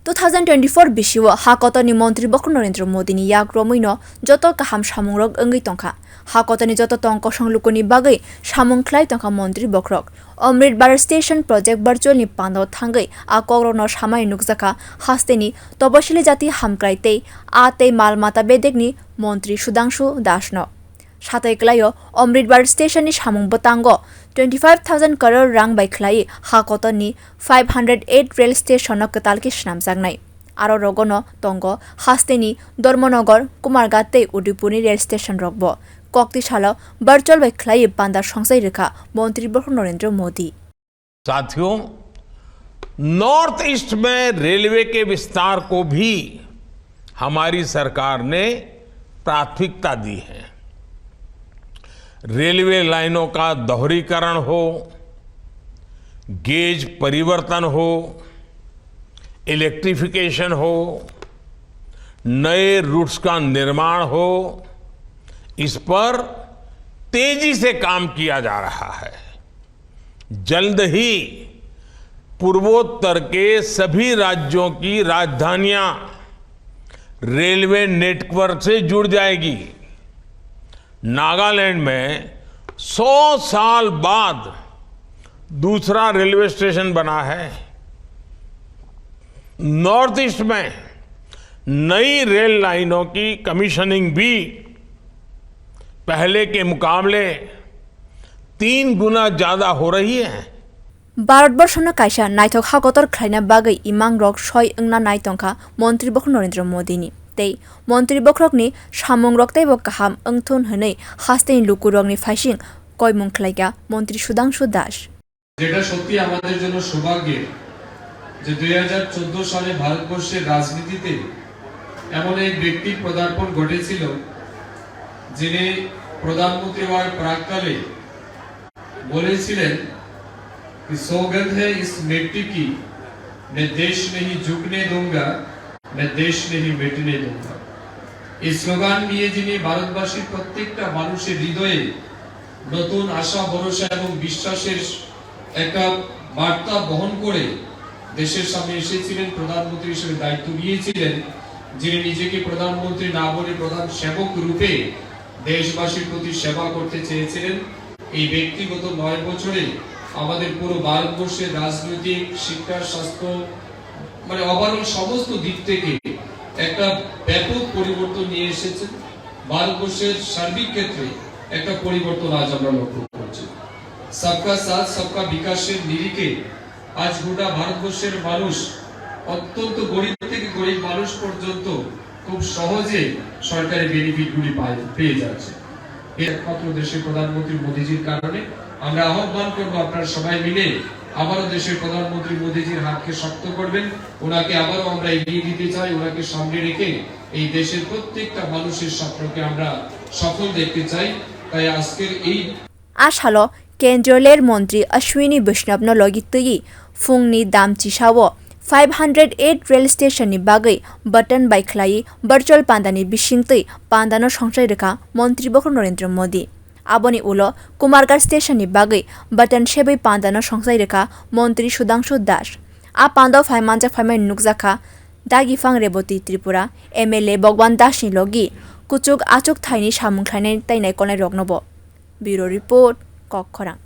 2024 बिसिव हाकतनि मन्त्री बख्र नरेन्द्र मोदीनि याक रमैनो जत गाहाम सामुंरक अंगै तंखा हाकतनि जत तंक संलुकनि बागै सामुंख्लाय तंखा मन्त्री बख्रक अमृत बार स्टेशन प्रोजेक्ट वर्चुअलनि पान्दाव थांगै आ कग्रनो सामाय नुकजाखा हास्तेनि तबसिलि जाति हामक्राइतै आ तै मालमाता बेदेगनि मन्त्री सुधांशु दासनो सातैक्लायो अमृतबार स्टेशननि सामुं बतांगो 25,000 करोड़ रां बायख्लायै हाकतनि 508 रेल स्टेशन कतालके स्नामजागनाय आरो रगनो तंगो हास्तेनि धर्मनगर कुमारघाटै उदयपुरनि रेल स्टेशन रगबो कक्तिशाला वर्चुअल बायख्लायै पांदा संसै रेखा मंत्री बख्र नरेंद्र मोदी। साथियों, नॉर्थ ईस्ट में रेलवे के विस्तार को भी हमारी सरकार ने प्राथमिकता दी है। रेलवे लाइनों का दोहरीकरण हो, गेज परिवर्तन हो, इलेक्ट्रिफिकेशन हो, नए रूट्स का निर्माण हो, इस पर तेजी से काम किया जा रहा है। जल्द ही पूर्वोत्तर के सभी राज्यों की राजधानियां रेलवे नेटवर्क से जुड़ जाएगी। नागालैंड में 100 साल बाद दूसरा रेलवे स्टेशन बना है। नॉर्थ ईस्ट में नई रेल लाइनों की कमीशनिंग भी पहले के मुकाबले 3 गुना ज्यादा हो रही है। भारतवर्षनो कायसा नायथक हाकतर ख्लायना बागै इमां रक सय अंगना नायतंखा मंत्री बख्र नरेंद्र मोदीनि तै मंत्री बख्रकनि सामुं रक्तैबो गाहाम अंथुन हनै हास्तेनि लुकुरगनि फाइसिं कयमुं ख्लायगा मंत्री सुधांशु दास। যেটা সত্যি আমাদের জন্য সৌভাগ্যের যে 2014 সালে ভারতবর্ষের রাজনীতিতে এমন এক ব্যক্তির পদার্পণ ঘটেছিল যিনি প্রধানমন্ত্রী হওয়ার প্রাক্কালে বলেছিলেন कि सौगंध है इस मिट्टी की, मैं देश नहीं झुकने दूंगा, मैं देश नहीं मिटने दूंगा। এই স্লোগান নিয়ে যিনি ভারতবাসীর প্রত্যেকটা মানুষের হৃদয়ে নতুন আশা ভরসা এবং বিশ্বাসের একটা বার্তা বহন করে দেশের সামনে এসেছিলেন, প্রধানমন্ত্রী হিসেবে দায়িত্ব নিয়েছিলেন, যিনি নিজেকে প্রধানমন্ত্রী না বলে প্রধান সেবক রূপে দেশবাসীর প্রতি সেবা করতে চেয়েছিলেন। এই ব্যক্তিগত 9 বছরে আমাদের পুরো ভারতবর্ষের রাজনৈতিক, শিক্ষা, স্বাস্থ্য মানে ওভারঅল সমস্ত দিক থেকে একটা ব্যাপক পরিবর্তন নিয়ে এসেছেন। ভারতবর্ষের সার্বিক ক্ষেত্রে একটা পরিবর্তন আজ আমরা লক্ষ্য করছি। সবকা সাথ সবকা বিকাশের নিরিখে আজ গোটা ভারতবর্ষের মানুষ অত্যন্ত গরিব থেকে গরিব মানুষ পর্যন্ত খুব সহজে সরকারি বেনিফিটগুলি পেয়ে যাচ্ছে। একমাত্র দেশের প্রধানমন্ত্রী মোদীজির কারণে আমরা আহ্বান করব আপনারা সবাই মিলে আবারও দেশের প্রধানমন্ত্রী মোদীজির হাতকে শক্ত করবেন। ওনাকে আবারও আমরা এগিয়ে দিতে চাই। ওনাকে সামনে রেখে এই দেশের প্রত্যেকটা মানুষের স্বপ্নকে আমরা সফল দেখতে চাই। তাই আজকের এই आशालो केंद्रीय रेल मंत्री अश्विनी वैष्णवनो लगितई फुंनि दामचिसावो 508 रेल स्टेशननि बागै बटन बायख्लायै वर्चुअल पान्दानि बिसिंतै पान्दानो संसै रेखा मंत्री बख्र नरेंद्र मोदी आबोनि उलो कुमारघाट स्टेशननि बागै बटन सेबै पान्दानो संसै रेखा मंत्री सुधांशु दास आ पान्दाव फाइमानजा फाइमाय नुकजाखा दागिफां रेबती त्रिपुरा MLA भगवान दासनि लगी कुचुक आचुक थाइनि सामुंख्लायनाय तैनाय कनाय रगनबो। Bureau report कक्खरां।